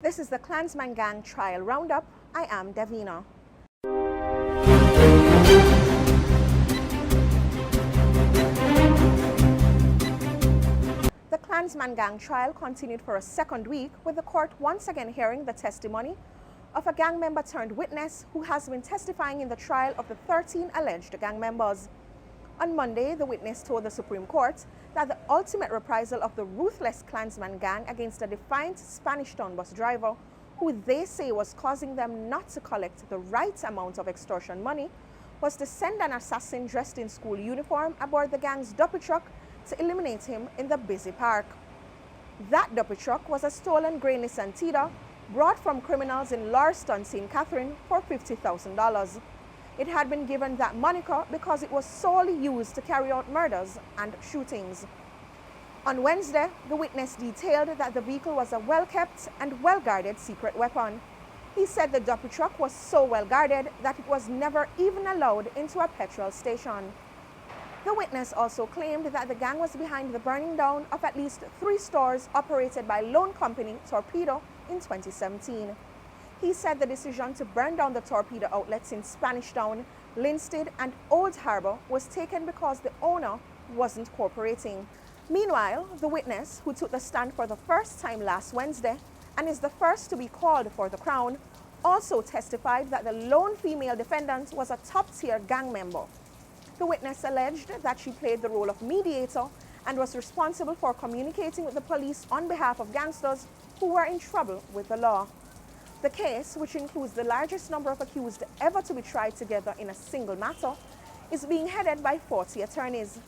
This is the Klansman Gang Trial Roundup. I am Davina. The Klansman Gang trial continued for a second week, with the court once again hearing the testimony of a gang member turned witness who has been testifying in the trial of the 13 alleged gang members. On Monday, the witness told the Supreme Court that the ultimate reprisal of the ruthless Klansman gang against a defiant Spanish Town bus driver, who they say was causing them not to collect the right amount of extortion money, was to send an assassin dressed in school uniform aboard the gang's duppy truck to eliminate him in the busy park. That duppy truck was a stolen gray Nissan Tida brought from criminals in Lauriston, St. Catherine for $50,000. It had been given that moniker because it was solely used to carry out murders and shootings. On Wednesday, the witness detailed that the vehicle was a well-kept and well-guarded secret weapon. He said the duppy truck was so well-guarded that it was never even allowed into a petrol station. The witness also claimed that the gang was behind the burning down of at least 3 stores operated by loan company Torpedo in 2017. He said the decision to burn down the Torpedo outlets in Spanish Town, Linstead, and Old Harbour was taken because the owner wasn't cooperating. Meanwhile, the witness, who took the stand for the first time last Wednesday and is the first to be called for the Crown, also testified that the lone female defendant was a top-tier gang member. The witness alleged that she played the role of mediator and was responsible for communicating with the police on behalf of gangsters who were in trouble with the law. The case, which includes the largest number of accused ever to be tried together in a single matter, is being headed by 40 attorneys.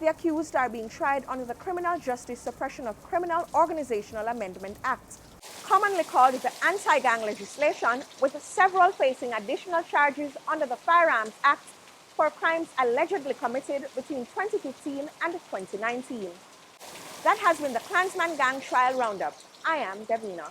The accused are being tried under the Criminal Justice Suppression of Criminal Organizational Amendment Act, commonly called the anti-gang legislation, with several facing additional charges under the Firearms Act for crimes allegedly committed between 2015 and 2019. That has been the Klansman Gang Trial Roundup. I am Davina.